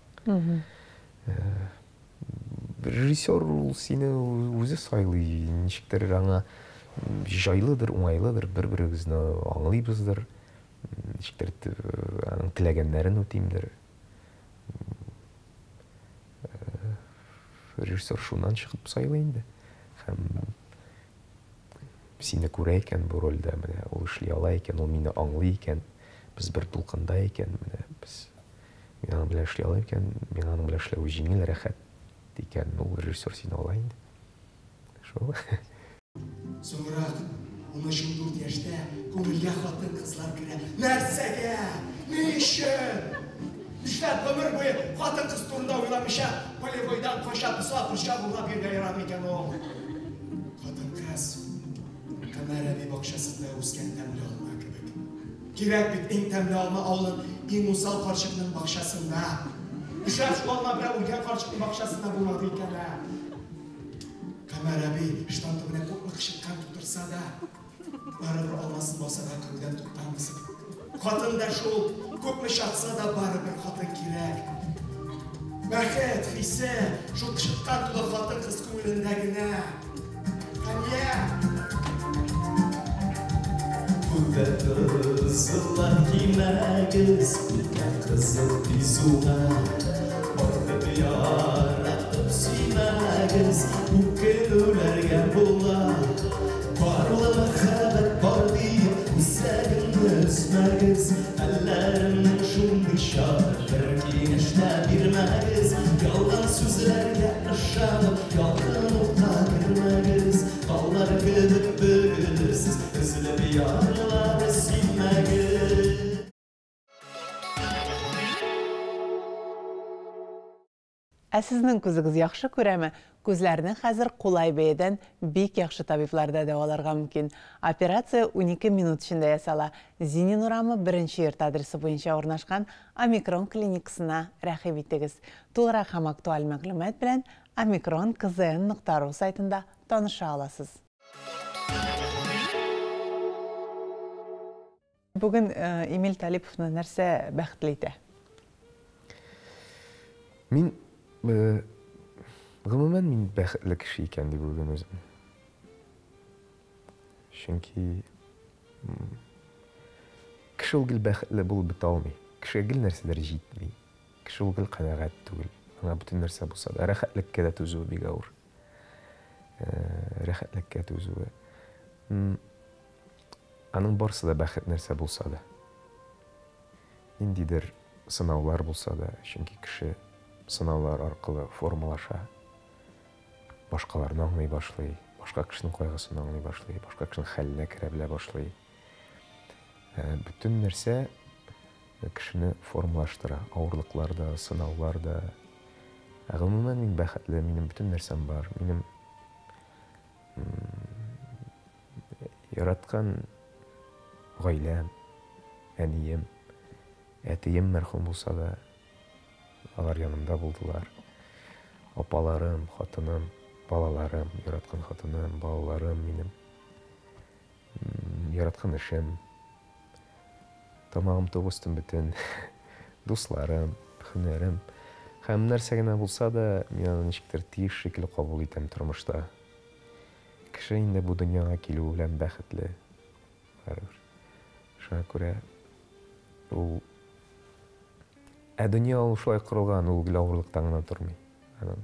Режиссер ул сине үзе сайлый, ничектер аңа җайлыдыр, уңайлыдыр, бер-беребезне аңлыйбыздыр. Ничектер аның теләгәннәрен үтимдер. Режиссер шуннан чыгып сайлый инде. Һәм сине күрә икән бу рольдә, менә ул эшли ала икән, ул мине аңлый икән, без бер дулкында икән, менә без мин аның белән эшли ала икән, мин аның белән эшләү җиңел, рәхәт икән, ул режиссер сине ала инде. Шул. Соңрак 13-14 яшьтә күңелгә хатын кызлар керә. Нәрсәгә? Ни өчен? Нишләп гомер буе хатын кыз турында уйламыйча, полевойдан кача пыса булып йөргән ярамый икән ул. Хатын кыз Камәрәби бакчасында үскән тәмле алма кебек. Кирәк бит иң тәмле алма авылын иң усал карчыкның бакчасында. Нишләп шул алма белән үлгән карчыкның бакчасында булмады икән? Камәрәби штан төбенә күпме кычыткан тутырса да, барыбер алмасын баса да күрдән туктамыз. Хатын да шул, күпме чатса да барыбер хатын кирәк. Бәхет, хисе, шул кычыткан тулы хатын кыз күңелендә генә. Кәмия! Күлдә кызыллар кимәгез, күлдә кызыл бизуға. Барып яратып сөймәгез, үкенүләргә була. Барлы мәхәббәт бар диеп, үзәгемне өзмәгез. Әлләремнең шундый чагы, бер киңәшмә бирмәгез. Ялган сүзләргә ышанып, ялган утка кермәгез. Баллар кебек бөгелерсез, өзелеп ярлар сөймәгез. Сезнең күзегез яхшы күрәме? Күзләрне хәзер кулай бәядән бик яхшы табибларда дәваларга мөмкин. Операция 12 минут эчендә ясала. Зинин урамы 1-нче йорт адресы буенча урнашкан Омикрон клиникасына рәхим итегез. Тулырак һәм актуаль мәгълүмат белән omikron.kzn.ru сайтында таныша аласыз. Бүген Эмиль Талиповны нәрсә бәхетле итә? Мин гомумән мин бәхетле кеше икән дип уйлыйм үзем. Чөнки кеше ул гел бәхетле булып бетә алмый. Кеше гел нәрсәләр җитми. Кеше ул гел канәгать түгел. Аңа бөтен нәрсә булса да рәхәтлеккә дә түзү бик авыр. Рәхәтлеккә түзү. Аның барысы да бәхет нәрсә булса да. Ниндидер сынаулар булса да, чөнки кеше сынаулар аркылы формалаша. Башкаларны аңлый башлый, башка кешенең кайгысын аңлый башлый, башка кешенең хәленә керә белә башлый. Бөтен нәрсә кешене формалаштыра, авырлыкларда, сынауларда. Гомумән мин бәхетле, минем бөтен нәрсәм бар. Минем яраткан гаиләм, әнием, әтием мәрхүм булса да, алар янымда булдылар. Апаларым, хатыным, балаларым, яраткан хатыным, балаларым минем. Яраткан эшем. Тамагым тугыстым бөтен. Дусларым, һөнәрем. Һәм нәрсә генә булса да, мин аны ничектер тиеш шикелле кабул итәм тормышта. Кеше инде бу дөньяга килү белән бәхетле. Шуңа күрә ул дөнья ул шулай корылган, ул гел авырлыктан гына тормый. Аның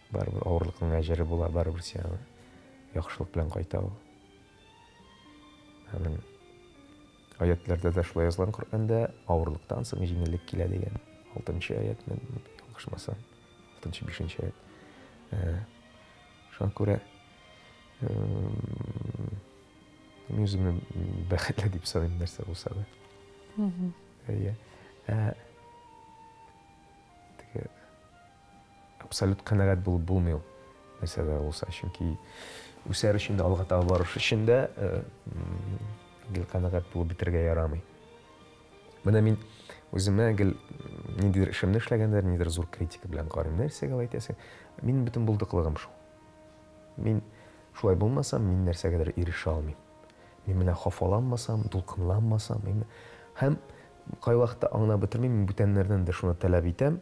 барыбер авырлыкның әҗере була, барыбер сиңа яхшылык белән кайта ул. Аның аятларда да шулай язылган Коръәндә авырлыктан соң җиңеллек килә дигән 6-нчы аят мен ялгышмасам, 6-нчы 5-нче аят. Шуңа күрә мин үземне бәхетле дип саныйм нәрсә булса да. Абсолют канәгать булып булмый ул нәрсәдә булса, чөнки үсәр өчен дә, алга таба барыш өчен дә гел канәгать булып бетергә ярамый. Менә мин үземә гел ниндидер эшемне эшләгәндә, ниндидер зур критика белән карыйм. Нәрсәгә әйтәсең? Мин бөтен булдыклыгым шул. Мин шулай булмасам, мин нәрсәгәдер ирешә алмыйм. Мин менә хафаланмасам, дулкынланмасам, һәм кай вакытта аңлап бетермим, мин бүтәннәрдән дә шуны таләп итәм.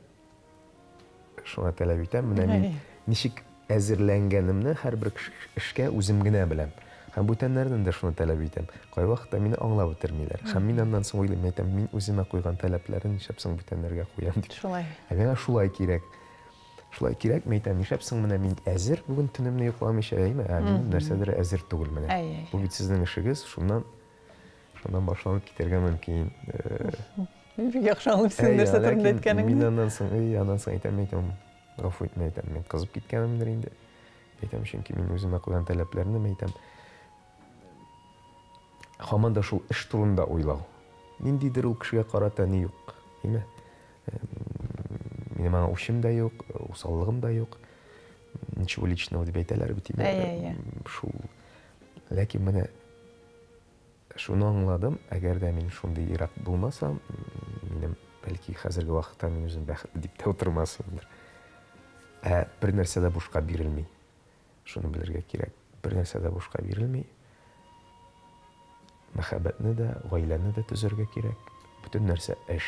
Менә мин ничек әзерләнгәнемне һәрбер эшкә үзем генә беләм. Һәм бүтәннәрдән дә шуны таләп итәм. Кай вакытта мине аңлап бетермиләр. Һәм мин аннан соң уйлыйм, әйтәм, мин үземә куйган таләпләрне нишләпсең бүтәннәргә куям дип. Шулай. Миңа шулай кирәк. Шулай кирәк, мен әйтәм, нишләпсең менә мин әзер, бүген төнемне йокламыйча әйме? Мин нәрсәдер әзер түгел менә. Бу бит сезнең эшегез, шуннан башланып китәргә мөмкин. Яхшы аңлыйсың нәрсә турында әйткәнеңне. Мин аннан соң әйтәм, гафу итмә, әйтәм, мин кызып киткәнемдер инде. Әйтәм, чөнки мин үземә куйган таләпләрне әйтәм. Һаман да шул эш турында уйлау. Ниндидер ул кешегә карата ни юк, әйме? Минем аңа учым да юк, усаллыгым да юк. Ничего личного дип әйтәләр бит инде. Шул. Ләкин менә шуны аңладым, әгәр дә мин шундый ирак булмасам, минем бәлки хәзерге вакытта мин үзем бәхетле дип тә утырмас идем. Бер нәрсә дә бушка бирелми. Шуны белергә кирәк. Бер нәрсә дә бушка бирелми. Мәхәббәтне дә, гаиләне дә төзергә кирәк. Бүтән нәрсә эш.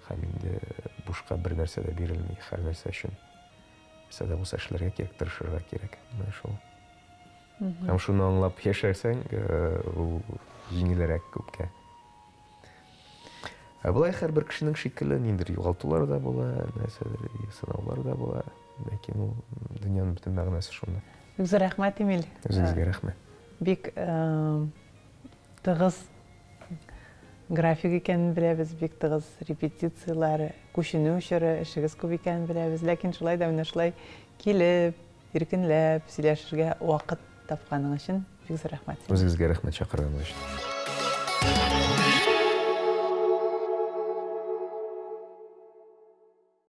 Һәм инде бушка бер нәрсә дә бирелми. Һәр нәрсә өчен нәрсә дә булса эшләргә кирәк, тырышырга кирәк. Менә шул. Һәм шуны аңлап яшәрсәң, ул җиңелрәк күпкә. Булай һәрбер кешенең шикелле ниндидер югалтулар да була, нәрсәдер сынаулар да була. Ләкин ул дөньяның бөтен мәгънәсе шунда. Үзгә рәхмәт, Эмиль. Үзегезгә рәхмәт. Бик тыгыз график икәнен беләбез, бик тыгыз репетициялар, күченү чоры, эшегез күп икәнен беләбез. Ләкин шулай да менә шулай килеп, иркенләп сөйләшергә вакыт тапканың өчен бик зур рәхмәт. Үзегезгә рәхмәт чакырганың өчен.